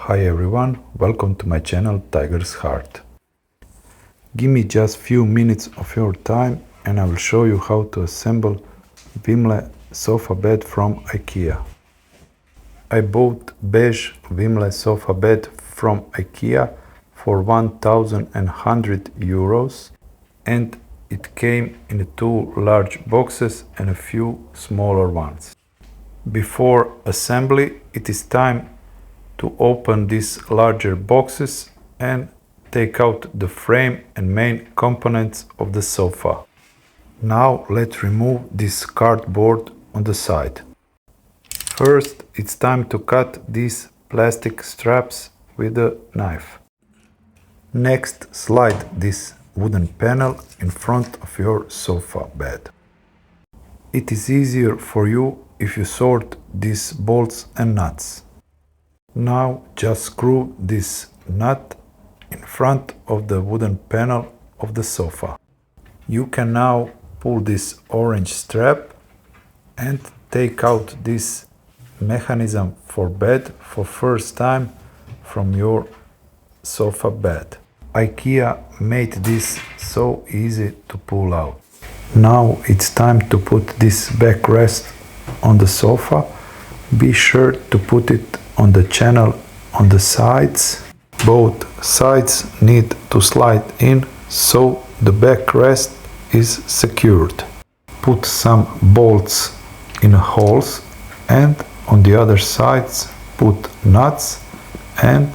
Hi everyone, welcome to my channel Tiger's Heart. Give me just few minutes of your time and I will show you how to assemble Vimle sofa bed from IKEA. I bought beige Vimle sofa bed from IKEA for 1,100 euros and it came in two large boxes and a few smaller ones. Before assembly, it is time to open these larger boxes and take out the frame and main components of the sofa. Now let's remove this cardboard on the side. First, it's time to cut these plastic straps with a knife. Next, slide this wooden panel in front of your sofa bed. It is easier for you if you sort these bolts and nuts. Now just screw this nut in front of the wooden panel of the sofa. You can now pull this orange strap and take out this mechanism for bed for first time from your sofa bed. IKEA made this so easy to pull out. Now it's time to put this backrest on the sofa. Be sure to put it on the channel on the sides. Both sides need to slide in so the backrest is secured. Put some bolts in holes and on the other sides put nuts and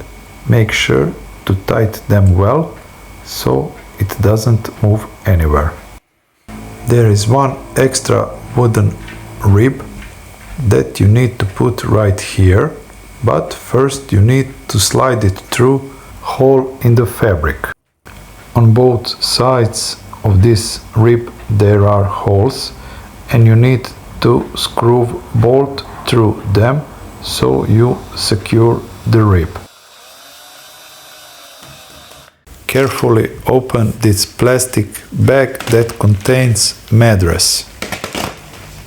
make sure to tighten them well so it doesn't move anywhere. There is one extra wooden rib that you need to put right here, but first you need to slide it through hole in the fabric. On both sides of this rib there are holes and you need to screw bolt through them so you secure the rib. Carefully open this plastic bag that contains mattress.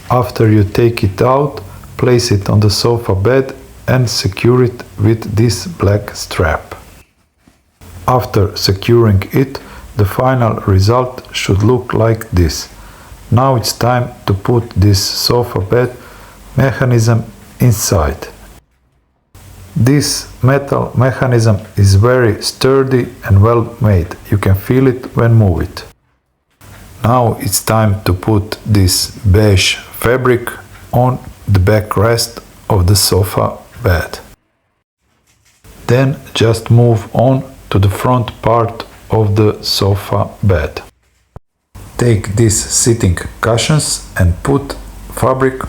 After you take it out, place it on the sofa bed and secure it with this black strap. After securing it, the final result should look like this. Now it's time to put this sofa bed mechanism inside. This metal mechanism is very sturdy and well made. You can feel it when move it. Now it's time to put this beige fabric on the backrest of the sofa bed. Then just move on to the front part of the sofa bed. Take these sitting cushions and put fabric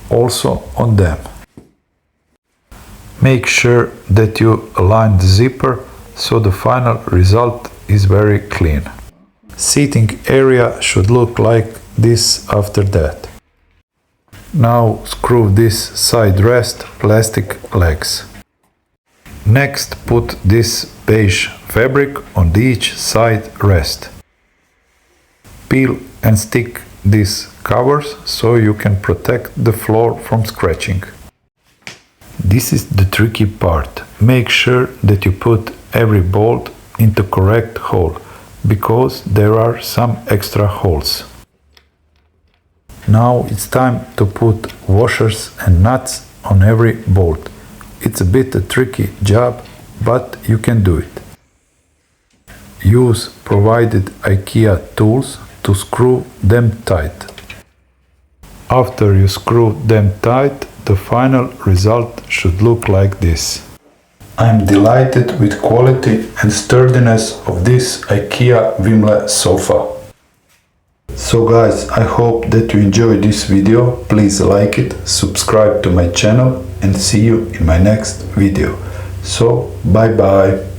also on them. Make sure that you align the zipper so the final result is very clean. Seating area should look like this after that. Now screw this Siderest plastic legs. Next put this beige fabric on each side rest. Peel and stick these covers so you can protect the floor from scratching. This is the tricky part. Make sure that you put every bolt into correct hole, because there are some extra holes. Now it's time to put washers and nuts on every bolt. It's a bit a tricky job, but you can do it. Use provided IKEA tools to screw them tight. After you screw them tight, the final result should look like this. I am delighted with quality and sturdiness of this IKEA Vimle sofa. So guys, I hope that you enjoyed this video. Please like it, subscribe to my channel and see you in my next video. So bye bye.